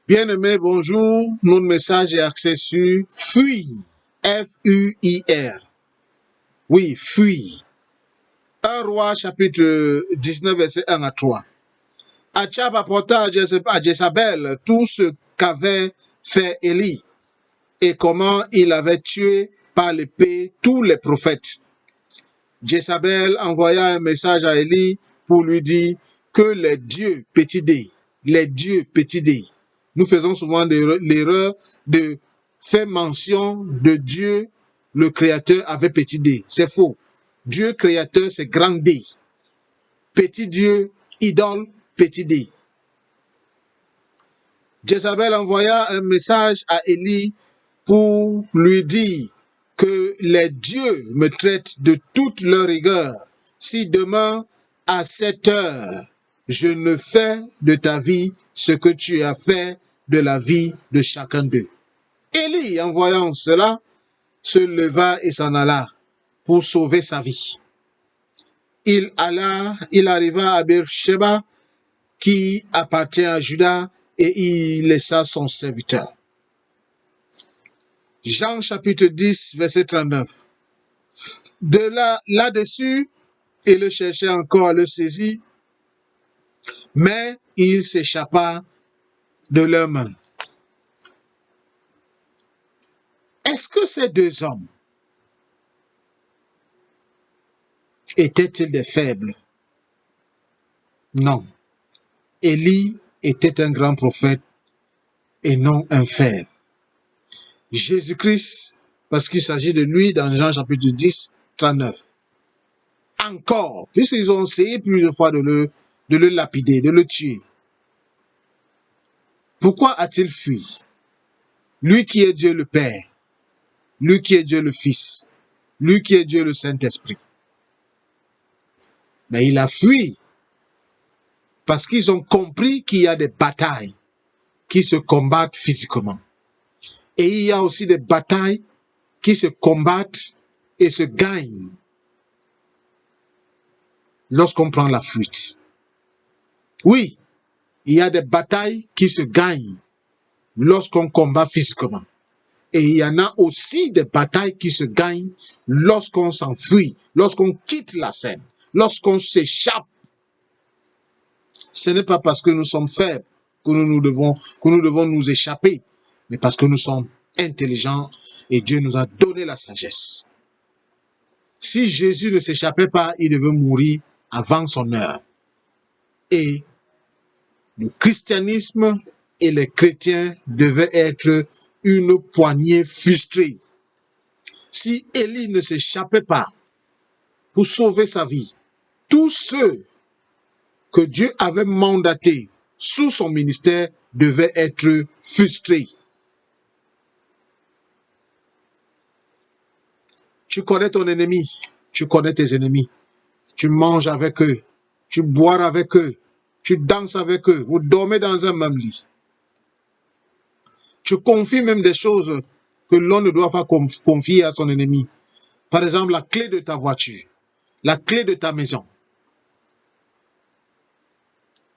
Bien-aimés, bonjour. Notre message est axé sur fuir. F-U-I-R. Oui, fuir. 1 Roi chapitre 19, verset 1 à 3. Achab apporta à Jézabel tout ce qu'avait fait Élie et comment il avait tué par l'épée tous les prophètes. Jézabel envoya un message à Élie pour lui dire que les dieux petit d, nous faisons souvent l'erreur de faire mention de Dieu, le Créateur, avec petit d. C'est faux. Dieu Créateur, c'est grand D. Petit Dieu, idole, petit d. Jézabel envoya un message à Élie pour lui dire que les dieux me traitent de toute leur rigueur si demain à 7 heures je ne fais de ta vie ce que tu as fait de la vie de chacun d'eux. Élie, en voyant cela, se leva et s'en alla pour sauver sa vie. Il arriva à Beersheba qui appartient à Juda et il laissa son serviteur. Jean chapitre 10, verset 39. De là-dessus, il le cherchait encore à le saisir, mais il s'échappa de leurs mains. Est-ce que ces deux hommes étaient-ils des faibles? Non. Élie était un grand prophète et non un faible. Jésus-Christ, parce qu'il s'agit de lui dans Jean chapitre 10, 39. Encore, puisqu'ils ont essayé plusieurs fois de le lapider, de le tuer. Pourquoi a-t-il fui? Lui qui est Dieu le Père, lui qui est Dieu le Fils, lui qui est Dieu le Saint-Esprit. Mais il a fui parce qu'ils ont compris qu'il y a des batailles qui se combattent physiquement. Et il y a aussi des batailles qui se combattent et se gagnent lorsqu'on prend la fuite. Oui, il y a des batailles qui se gagnent lorsqu'on combat physiquement. Et il y en a aussi des batailles qui se gagnent lorsqu'on s'enfuit, lorsqu'on quitte la scène, lorsqu'on s'échappe. Ce n'est pas parce que nous sommes faibles que nous devons nous échapper, mais parce que nous sommes intelligents et Dieu nous a donné la sagesse. Si Jésus ne s'échappait pas, il devait mourir avant son heure. Et le christianisme et les chrétiens devaient être une poignée frustrée. Si Élie ne s'échappait pas pour sauver sa vie, tous ceux que Dieu avait mandatés sous son ministère devaient être frustrés. Tu connais ton ennemi, tu connais tes ennemis, tu manges avec eux, tu bois avec eux, tu danses avec eux, vous dormez dans un même lit. Tu confies même des choses que l'on ne doit pas confier à son ennemi. Par exemple, la clé de ta voiture, la clé de ta maison.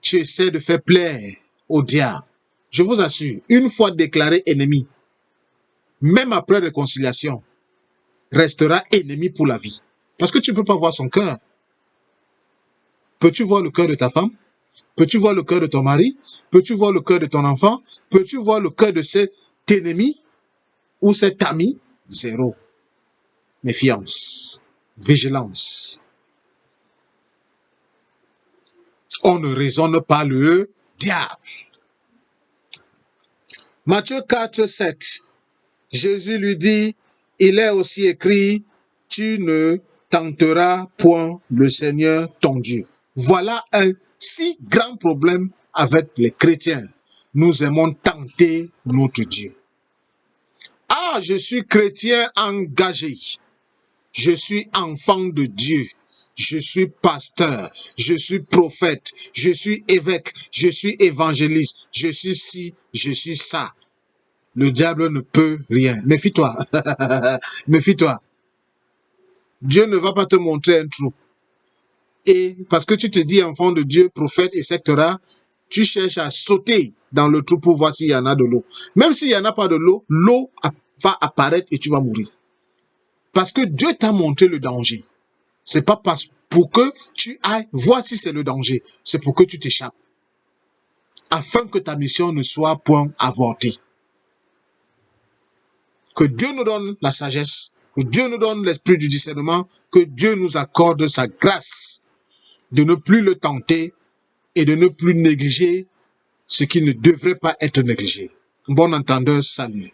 Tu essaies de faire plaire au diable. Je vous assure, une fois déclaré ennemi, même après réconciliation, restera ennemi pour la vie. Parce que tu ne peux pas voir son cœur. Peux-tu voir le cœur de ta femme? Peux-tu voir le cœur de ton mari? Peux-tu voir le cœur de ton enfant? Peux-tu voir le cœur de cet ennemi ou cet ami? Zéro. Méfiance. Vigilance. On ne raisonne pas le diable. Matthieu 4, 7. Jésus lui dit, il est aussi écrit, tu ne tenteras point le Seigneur ton Dieu. Voilà un si grand problème avec les chrétiens. Nous aimons tenter notre Dieu. Ah, je suis chrétien engagé. Je suis enfant de Dieu. Je suis pasteur. Je suis prophète. Je suis évêque. Je suis évangéliste. Je suis ci, je suis ça. Le diable ne peut rien. Méfie-toi. Méfie-toi. Dieu ne va pas te montrer un trou. Et parce que tu te dis enfant de Dieu, prophète, etc., tu cherches à sauter dans le trou pour voir s'il y en a de l'eau. Même s'il n'y en a pas de l'eau, l'eau va apparaître et tu vas mourir. Parce que Dieu t'a montré le danger. C'est pas pour que tu ailles voir si c'est le danger. C'est pour que tu t'échappes. Afin que ta mission ne soit point avortée. Que Dieu nous donne la sagesse, que Dieu nous donne l'esprit du discernement, que Dieu nous accorde sa grâce de ne plus le tenter et de ne plus négliger ce qui ne devrait pas être négligé. Bon entendeur, salut.